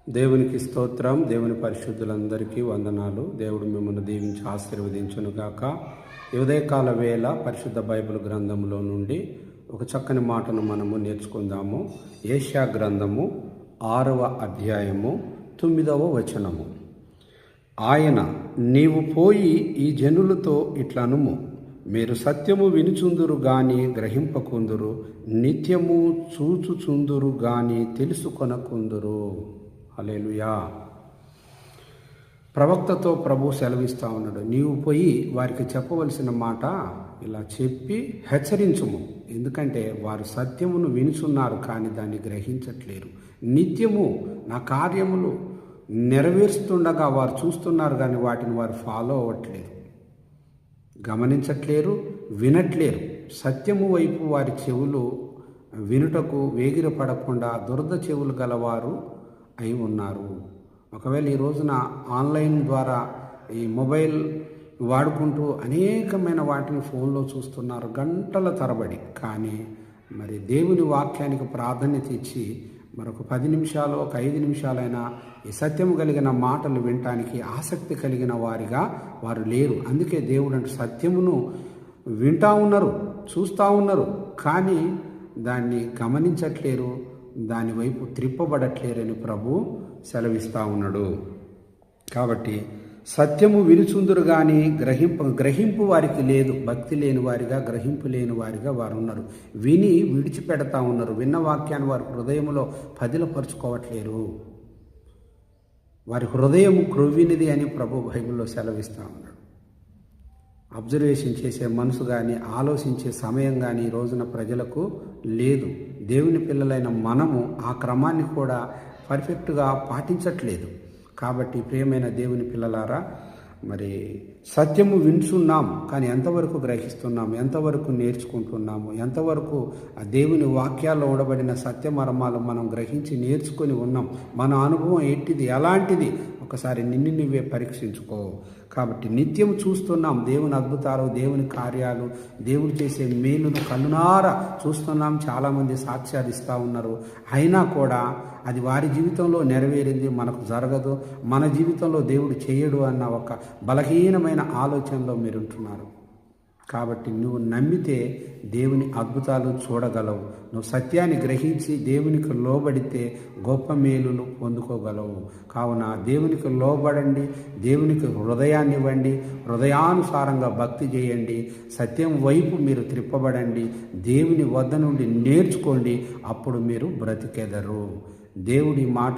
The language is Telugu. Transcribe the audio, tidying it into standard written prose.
దేవునికి స్తోత్రం. దేవుని పరిశుద్ధులందరికీ వందనాలు. దేవుడు మిమ్మల్ని దీవించి ఆశీర్వదించునుగాక. ఉదయకాల వేళ పరిశుద్ధ బైబిల్ గ్రంథంలో నుండి ఒక చక్కని మాటను మనము నేర్చుకుందాము. ఏషియా గ్రంథము 6వ అధ్యాయము 9వ వచనము. ఆయన, నీవు పోయి ఈ జనులతో ఇట్లనుము, మీరు సత్యము వినుచుందురు గాని గ్రహింపకుందురు, నిత్యము చూచుచుందురు గాని తెలుసుకొనకుందురు. హల్లెలూయా. ప్రవక్తతో ప్రభు సెలవిస్తూ ఉన్నాడు, నీవు పోయి వారికి చెప్పవలసిన మాట ఇలా చెప్పి హెచ్చరించుము. ఎందుకంటే వారు సత్యమును వినుచున్నారు కానీ దాన్ని గ్రహించట్లేరు. నిత్యము నా కార్యములు నెరవేరుస్తుండగా వారు చూస్తున్నారు కానీ వాటిని వారు ఫాలో అవ్వట్లేదు, గమనించట్లేరు, వినట్లేరు. సత్యము వైపు వారి చెవులు వినుటకు వేగిరపడకుండా దురద చెవులు గలవారు అయి ఉన్నారు. ఒకవేళ ఈ రోజున ఆన్లైన్ ద్వారా ఈ మొబైల్ వాడుకుంటూ అనేకమైన వాటిని ఫోన్లో చూస్తున్నారు గంటల తరబడి. కానీ మరి దేవుని వాక్యానికి ప్రాధాన్యత ఇచ్చి మరొక 10 నిమిషాలు, ఒక 5 నిమిషాలైనా ఈ సత్యము కలిగిన మాటలు వినటానికి ఆసక్తి కలిగిన వారిగా వారు లేరు. అందుకే దేవుడు అంటే సత్యమును వింటూ ఉన్నారు, చూస్తూ ఉన్నారు, కానీ దాన్ని గమనించట్లేరు, దాని వైపు త్రిప్పబడట్లేరని ప్రభు సెలవిస్తూ ఉన్నాడు. కాబట్టి సత్యము వినుచుందురు కానీ గ్రహింపు వారికి లేదు. భక్తి లేని వారిగా, గ్రహింపు లేని వారిగా వారు ఉన్నారు. విని విడిచిపెడతా ఉన్నారు. విన్న వాక్యాన్ని వారి హృదయంలో పదిలపరుచుకోవట్లేరు. వారి హృదయం క్రొవ్వినిది అని ప్రభు బైబిల్లో సెలవిస్తూ ఉన్నాడు. అబ్జర్వేషన్ చేసే మనసు కానీ, ఆలోచించే సమయం కానీ ఈ రోజున ప్రజలకు లేదు. దేవుని పిల్లలైన మనము ఆ క్రమాన్ని కూడా పర్ఫెక్ట్గా పాటించట్లేదు. కాబట్టి ప్రియమైన దేవుని పిల్లలారా, మరి సత్యము వింటున్నాం కానీ ఎంతవరకు గ్రహిస్తున్నాము, ఎంతవరకు నేర్చుకుంటున్నాము, ఎంతవరకు ఆ దేవుని వాక్యాల్లో ఉండబడిన సత్య మర్మాలు మనం గ్రహించి నేర్చుకొని ఉన్నాం, మన అనుభవం ఎట్టిది, ఎలాంటిది, ఒకసారి నిన్ను నువ్వే పరీక్షించుకో. కాబట్టి నిత్యం చూస్తున్నాం దేవుని అద్భుతాలు, దేవుని కార్యాలు, దేవుడు చేసే మేలును కన్నులారా చూస్తున్నాం. చాలామంది సాక్ష్యాలు ఇస్తూ ఉన్నారు. అయినా కూడా అది వారి జీవితంలో నెరవేరింది, మనకు జరగదు, మన జీవితంలో దేవుడు చేయడు అన్న ఒక బలహీనమైన ఆలోచనలో మీరు ఉంటున్నారు. కాబట్టి నువ్వు నమ్మితే దేవుని అద్భుతాలు చూడగలవు. నువ్వు సత్యాన్ని గ్రహించి దేవునికి లోబడితే గొప్ప మేలులు పొందుకోగలవు. కావున దేవునికి లోబడండి, దేవునికి హృదయాన్ని ఇవ్వండి, హృదయానుసారంగా భక్తి చేయండి, సత్యం వైపు మీరు త్రిప్పబడండి, దేవుని వద్ద నుండి నేర్చుకోండి. అప్పుడు మీరు బ్రతికెదరు. దేవుడి మాట